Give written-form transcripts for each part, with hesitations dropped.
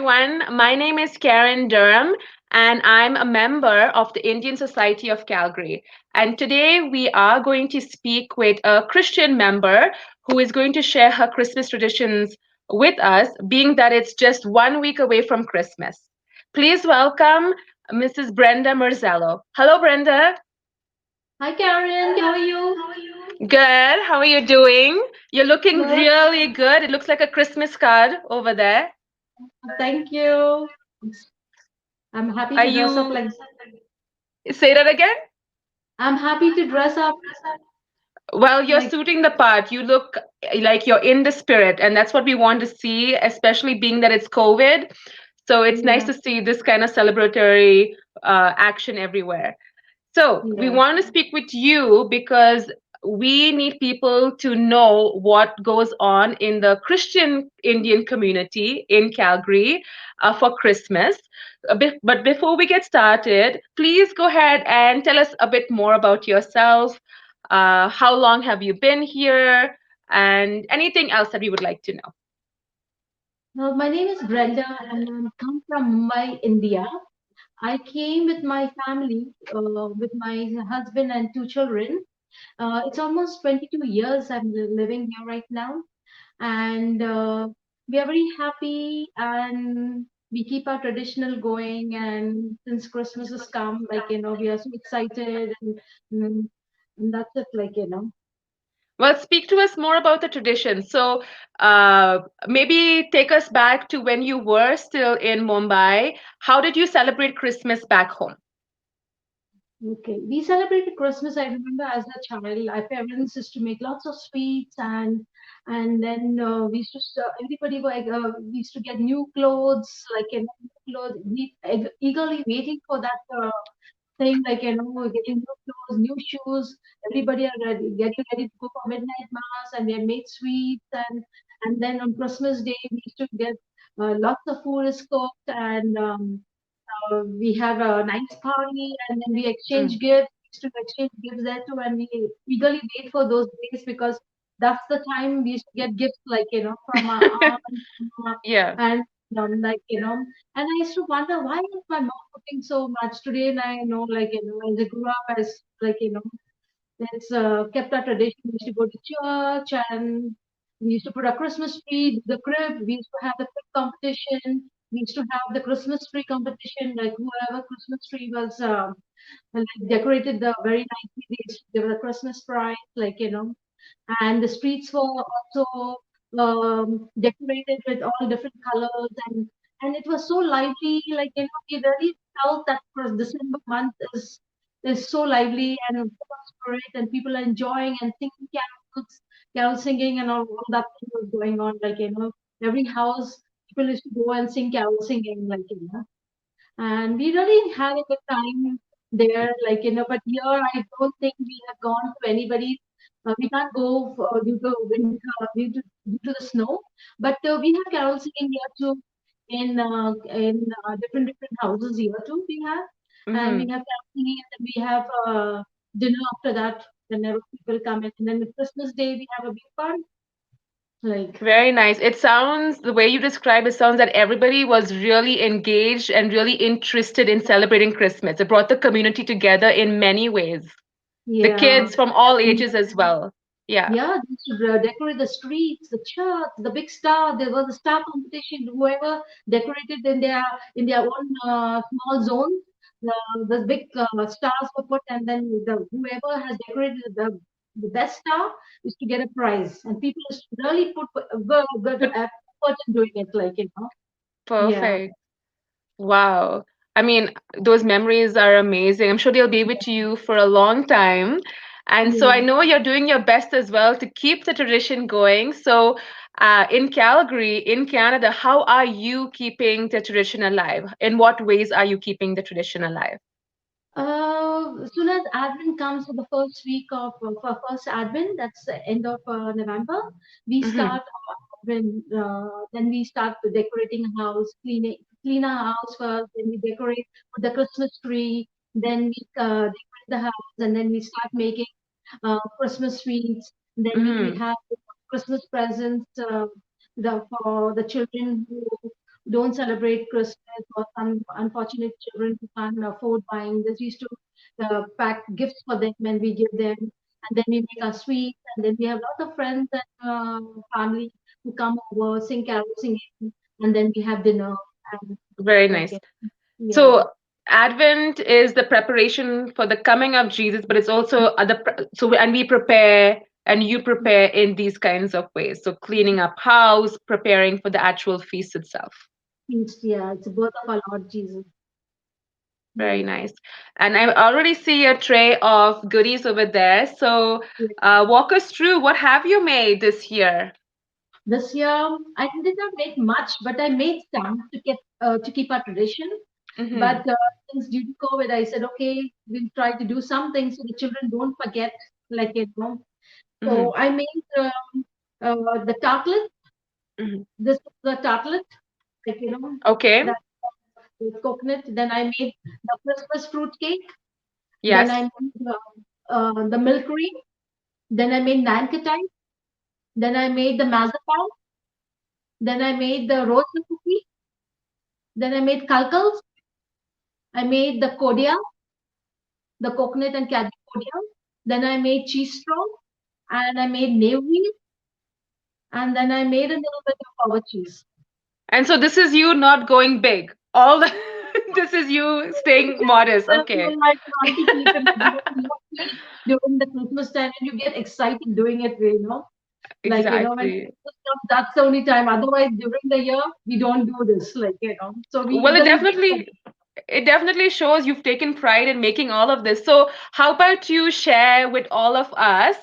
everyone. My name is Karen Durham, and I'm a member of the Indian Society of Calgary. And today we are going to speak with a Christian member who is going to share her Christmas traditions with us, being that it's just 1 week away from Christmas. Please welcome Mrs. Brenda Merzello. Hello, Brenda. Hi Karen, how are you? Good. How are you doing? You're looking Good. really good. It looks like a Christmas card over there. Thank you. I'm happy Are to dress up you, like say that again? I'm happy to dress up Well, you're like suiting the part. You look like you're in the spirit, and that's what we want to see, especially being that it's COVID. So it's nice yeah, to see this kind of celebratory action everywhere. So we yeah. want to speak with you because we need people to know what goes on in the Christian Indian community in Calgary for Christmas. But before we get started, please go ahead and tell us a bit more about yourself. How long have you been here? And anything else that we would like to know. My name is Brenda and I'm come from Mumbai, India. I came with my family, with my husband and two children. It's almost 22 years I'm living here right now, and we are very happy and we keep our traditional going. And since Christmas has come, we are so excited, and and that's it, Well, speak to us more about the tradition. So, maybe take us back to when you were still in Mumbai. How did you celebrate Christmas back home? Okay, we celebrated Christmas. I remember as a child, our parents used to make lots of sweets, and then we used to everybody we used to get new clothes, new clothes, eagerly waiting for that thing, we're getting new clothes, new shoes. Everybody are ready, getting ready to go for midnight mass, and we have made sweets, and then on Christmas Day we used to get lots of food is cooked, and we have a nice party, and then we exchange Mm. gifts. We used to exchange gifts there too, and we eagerly wait for those days because that's the time we used to get gifts, from our aunt, Yeah. and and I used to wonder why is my mom cooking so much today. And I know, as I grew up, as it's kept our tradition. We used to go to church, and we used to put a Christmas tree, the crib. We used to have the crib competition. We used to have the Christmas tree competition. Like whoever Christmas tree was decorated the very nicely, they used to give the Christmas prize. And the streets were also decorated with all different colors, and it was so lively. We really felt that for December month is so lively and full of spirit, and people are enjoying and singing carols, carol singing, and all that thing was going on. Every house people used to go and sing carol singing, and we really had a good time there. But here I don't think we have gone to anybody. We can't go due to winter, due to the snow. But we have carol singing here too, in different houses here too. We have, and we Hmm. have carol singing, and then we have dinner after that. Whenever people come in, and then the Christmas Day we have a big party. Like Very nice. It sounds, the way you describe it sounds that everybody was really engaged and really interested in celebrating Christmas. It brought the community together in many ways. The yeah. kids from all ages as well. Yeah. Yeah, they used to decorate the streets, the church, the big star. There was a star competition. Whoever decorated in their own small zone, the big stars were put, and then whoever has decorated the best star is to get a prize. And people used to really put good But effort in doing it, Yeah, perfect. Wow. I mean, those memories are amazing. I'm sure they'll be with you for a long time. And so I yeah. know you're doing your best as well to keep the tradition going. So, in Calgary, in Canada, how are you keeping the tradition alive? In what ways are you keeping the tradition alive? Soon as Advent comes for the first week of for first Advent, that's the end of November. We Hmm. start then we start with decorating a house, clean our house first. Then we decorate with the Christmas tree. Then we decorate the house, and then we start making Christmas sweets. Then we Hmm. have Christmas presents for the children don't celebrate Christmas, or some unfortunate children who can't afford buying this. We used to pack gifts for them and we give them, and then we make our sweets, and then we have lots of friends and family who come over, sing carols, singing, and then we have dinner and Very like nice. it. Yeah, So Advent is the preparation for the coming of Jesus, but it's also and we prepare and you prepare in these kinds of ways. So cleaning up house, preparing for the actual feast itself. feast. Yeah, it's the birth of our Lord Jesus. Very Yeah. nice. And I already see a tray of goodies over there. So Yeah. walk us through what have you made this year? This year, I did not make much, but I made some to keep our tradition. Mm-hmm. But since due to COVID, I said, okay, we'll try to do something so the children don't forget, like you know. Mm-hmm. So I made the tartlet. Hmm. This is the tartlet, like Okay. that with coconut. Then I made the Christmas fruit cake. Then I Yes. made the milk cream. Then I made nankatai. Then I made the mazapan. Then I made the rose cookie. Then I made kalkals. I made the kodia, the coconut and cashew kodia. Then I made cheese straw, and I made navy, and then I made a little bit of our cheese. And so this is you not going big. All the this is you staying modest. Well, you Okay. like auntie people during the Christmas time, and you get excited doing it, like when Exactly. Christmas comes, that's the only time. Otherwise, during the year, we don't do this, So we Well, usually wait for. it definitely shows you've taken pride in making all of this. So, how about you share with all of us?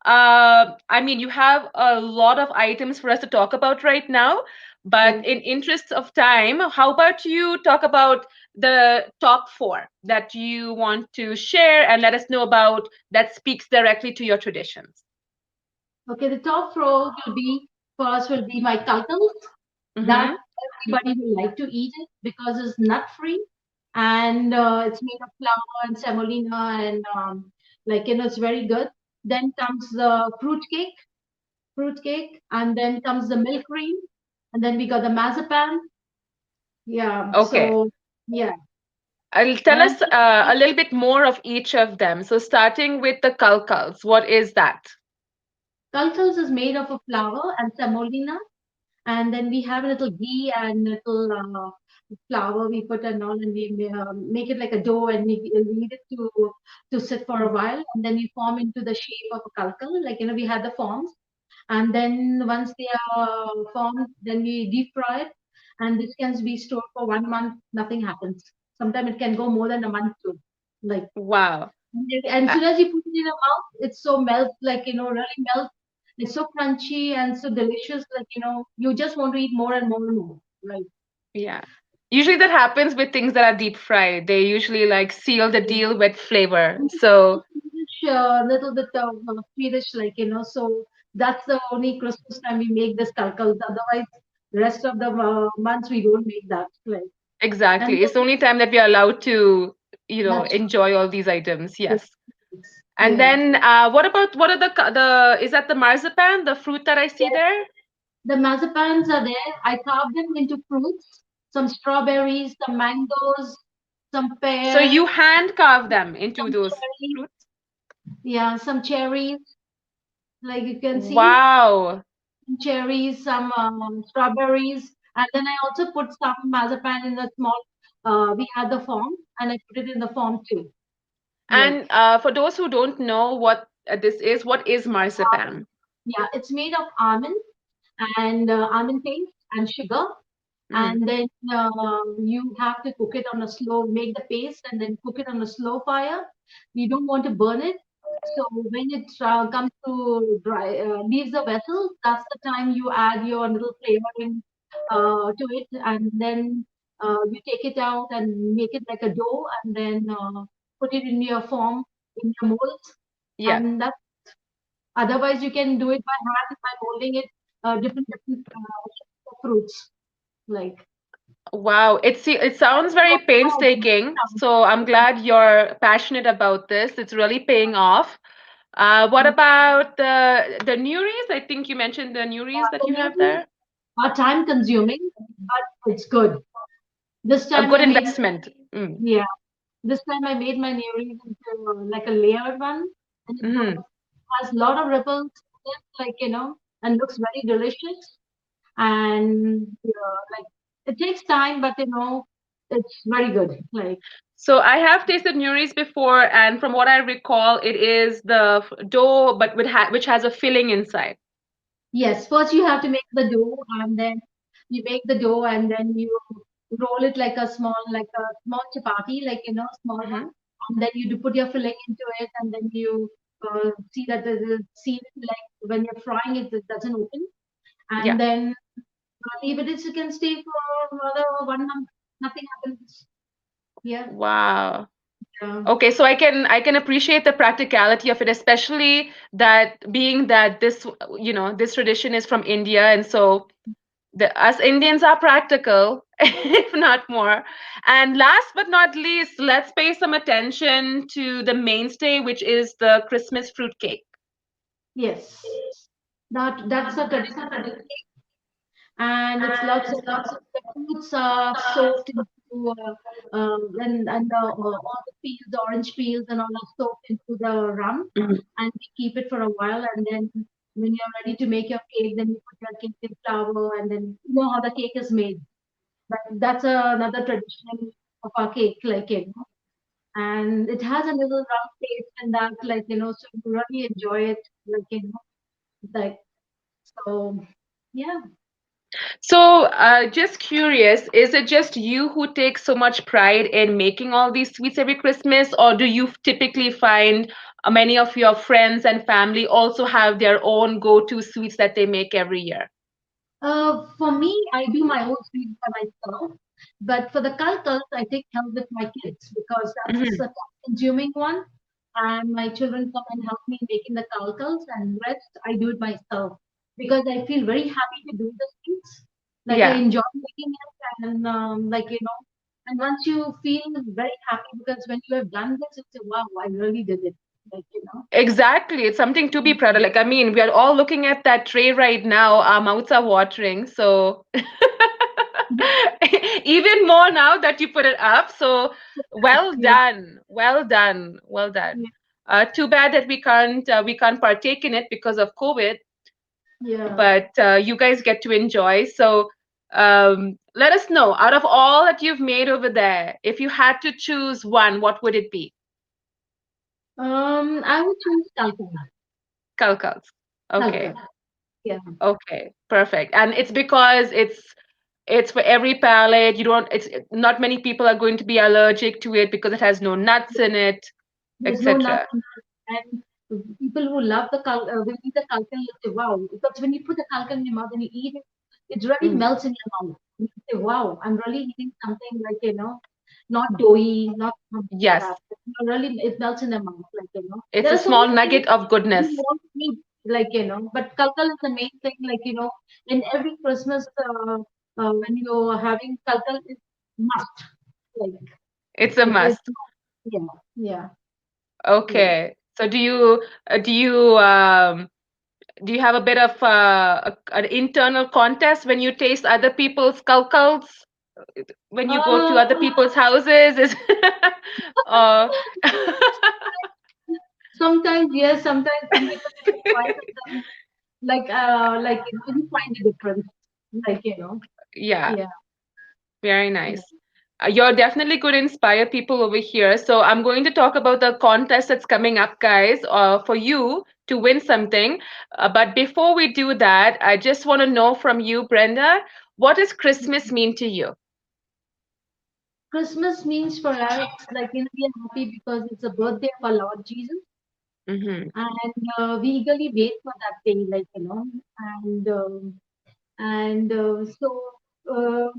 I mean, you have a lot of items for us to talk about right now, but Yeah. in interests of time, how about you talk about the top four that you want to share and let us know about that speaks directly to your traditions? Okay, the top row will be first will be my kalkals. Mm-hmm. That everybody will like to eat it because it's nut free and it's made of flour and semolina and it's very good. Then comes the fruit cake, and then comes the milk cream, and then we got the mazapan. Yeah, Okay. so yeah, I'll tell and us a little bit more of each of them. So, starting with the kalkals, what is that? kalkals is made of a flour and semolina, and then we have a little ghee and little flour we put and all, and we make it like a dough, and we leave it to sit for a while, and then we form into the shape of a kalkal. We have the forms, and then once they are formed, then we deep fry it, and this can be stored for 1 month. Nothing happens. Sometimes it can go more than a month too. Like, Wow. and Uh, soon as you put it in your mouth, it's so melt, really melt. It's so crunchy and so delicious. You just want to eat more and more and more. Like, yeah. Usually that happens with things that are deep fried. They usually like seal the yeah. deal with flavor. And it's So, little bit of Swedish, so that's the only Christmas time we make this kalkals. Otherwise, the rest of the months we don't make that. And exactly. It's then the only time that we are allowed to, that's enjoy all these items. Yes. And yeah. then what are is that the marzipan, the fruit that I see Yes, there? the mazapans are there. I carved them into fruits, some strawberries, some mangoes, some So pear, you hand carve them into some those cherries. fruits? Yeah, some cherries, like you can see, Wow. some cherries, some strawberries, and then I also put some mazapan in the small. We had the form, and I put it in the form too. Like, And for those who don't know what this is, what is marzipan? yeah, it's made of almond and almond paste and sugar, Mm. and then you have to cook it on a slow. Make the paste and then cook it on a slow fire. We don't want to burn it. So when it comes to dry, leaves the vessel, that's the time you add your little flavoring to it, and then you take it out and make it like a dough, and then put it in your form in your molds, Yeah. and that. Otherwise, you can do it by hand by molding it different fruits like. Wow. It sounds very painstaking. So I'm glad you're passionate about this. It's really paying off. What about the Nuries? I think you mentioned the Nuries that The you have newbies, there. time consuming, but it's good. This A time good I made, investment. Mm. yeah, this time I made my earrings into like a layered one, and it Hmm. has a lot of ripples, in it, like and looks very delicious. And like it takes time, but it's very good. Like So I have tasted Nuri's before, and from what I recall, it is the dough, but which has a filling inside. yes, first you have to make the dough, and then you make the dough, and then you roll it like a small chapati, like small one, Hmm. and then you do put your filling into it, and then you see that the seal, like when you're frying it, it doesn't open, Yeah. and then leave it. You can stay for another 1 month. Nothing happens. Yeah. Wow. Yeah. Okay, so I can appreciate the practicality of it, especially that being that this tradition is from India, and so us Indians are practical, if not more. And last but not least, let's pay some attention to the mainstay, which is the Christmas fruit cake. Yes. That's a traditional cake, and it's lots of the fruits are soaked into and all the peels, the orange peels, and all are soaked into the rum, Mhm. and we keep it for a while, and then when you're ready to make your cake, then you put your cake in flour, and then you know how the cake is made. But that's another tradition of our cake, and it has a little rum taste and that, so you really enjoy it, like so, yeah. So, just curious, is it just you who takes so much pride in making all these sweets every Christmas, or do you typically find many of your friends and family also have their own go-to sweets that they make every year? For me, I do my own sweets by myself, but for the kalkals, I take help with my kids because that's Hmm. a time-consuming one, and my children come and help me making the kalkals, and rest I do it myself because I feel very happy to do the sweets. Like I Yeah. enjoy making it, and and once you feel very happy because when you have done this, it's a wow, I really did it. Exactly. It's something to be proud of. Like, I mean, we are all looking at that tray right now. Our mouths are watering. So, even more now that you put it up. So, well Yeah, done. Well done. Well done. yeah, Too bad that we can't partake in it because of COVID, yeah. but you guys get to enjoy. So, let us know, out of all that you've made over there, if you had to choose one, what would it be? I would choose kalkal. Kalkals. Okay. Kalkal. Yeah. Okay, perfect. And it's because it's for every palate. You don't it's not many people are going to be allergic to it because it has no nuts in it, There's no nuts etc. in it. And people who love the will eat the kalkal, you say, wow. Because when you put the kalkal in your mouth and you eat it, it really Mm. melts in your mouth. You say, wow, I'm really eating something not doughy, not something like Yes, that. Really, it melts in the mouth, it's There a are so small many things nugget of we goodness. want to eat, but kalkal is the main thing, in every Christmas, when you're having kalkal, it's must. Like, It's a it's, must. yeah, yeah, yes. Okay. So do you have a bit of an internal contest when you taste other people's kalkals when you go to Uh, other people's houses? Is uh, Sometimes yes, sometimes when people try them, you find the difference, like yeah. yeah, Very yeah. nice. You're definitely going to inspire people over here. So I'm going to talk about the contest that's coming up, guys, for you to win something. But before we do that, I just want to know from you, Brenda, what does Christmas mean to you? Christmas means for us, we are happy because it's the birthday of our Lord Jesus, Mm-hmm. and we eagerly wait for that day, and so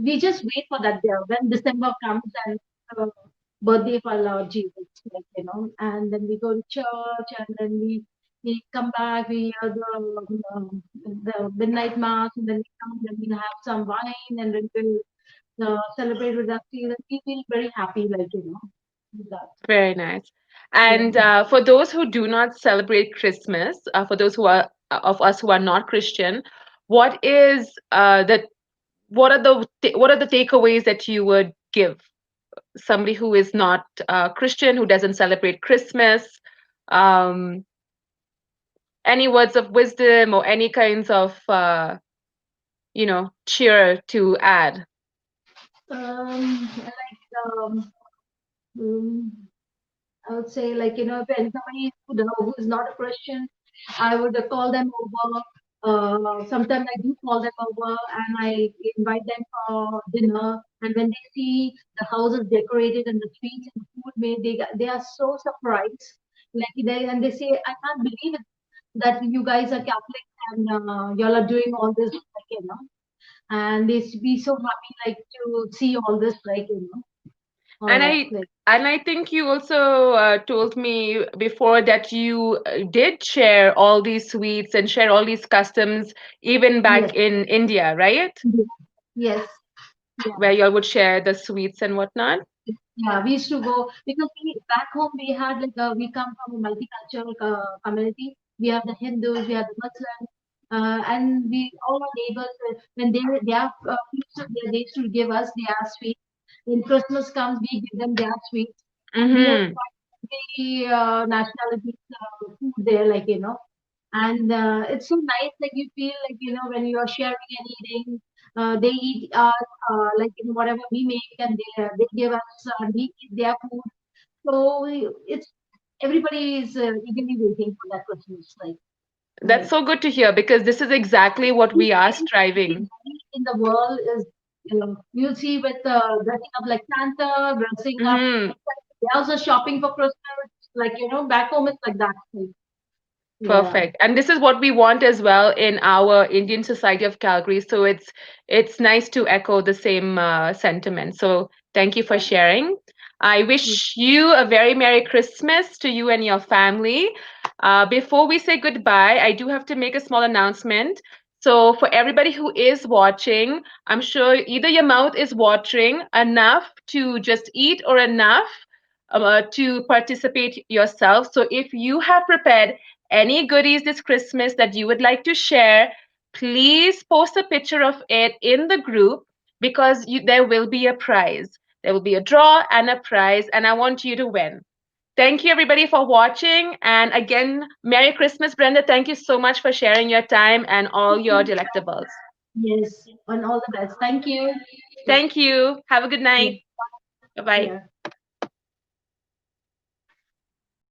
we just wait for that day when December comes and uh, birthday of our Lord Jesus, and then we go to church and then we come back, we hear the midnight mass, and then we come and we have some wine, and then we'll celebrate with our and we feel very happy, with that. Very nice. Yeah. And for those who do not celebrate Christmas, for those of us who are not Christian, what is the what are the takeaways that you would give somebody who is not Christian, who doesn't celebrate Christmas? Um, any words of wisdom or any kinds of cheer to add? Um, mm, I would say, like, when somebody who's not a Christian, I would call them over. Sometimes I do call them over and I invite them for dinner. And when they see the houses decorated and the streets and food made, they are so surprised. They say, I can't believe it that you guys are Catholic and y'all are doing all this, and they be so happy, like, to see all this, all And that, I and I think you also told me before that you did share all these sweets and share all these customs even yes, back in India, right? yes, yes, yeah. Where you all would share the sweets and whatnot. Yeah, we used to go because back home we had, we come from a multicultural community. We have the Hindus, we have the Muslims, and we all our neighbors. When they have feast, they used to give us their sweets. When Christmas comes, we give them their sweets, and we have Mm-hmm. the nationalities food there, and it's so nice. Like, you feel like, when you are sharing and eating, they eat whatever we make, and they give us, we eat their food. So it's everybody is eagerly waiting for that Christmas. That's Like so good to hear because this is exactly what we are striving. everybody in the world is, you'll see with dressing up like Santa, dressing up. Mm-hmm. They're also shopping for Christmas. Back home it's like that. Yeah. Perfect. And this is what we want as well in our Indian Society of Calgary. So it's nice to echo the same sentiment. So thank you for sharing. I wish you a very Merry Christmas to you and your family. Before we say goodbye, I do have to make a small announcement. So for everybody who is watching, I'm sure either your mouth is watering enough to just eat or enough to participate yourself. So if you have prepared any goodies this Christmas that you would like to share, please post a picture of it in the group because there will be a prize. There will be a draw and a prize, and I want you to win. Thank you, everybody, for watching. And again, Merry Christmas, Brenda. Thank you so much for sharing your time and all your delectables. Yes, and all the best. Thank you. Thank you. Have a good Yeah. night. Bye bye. Yeah.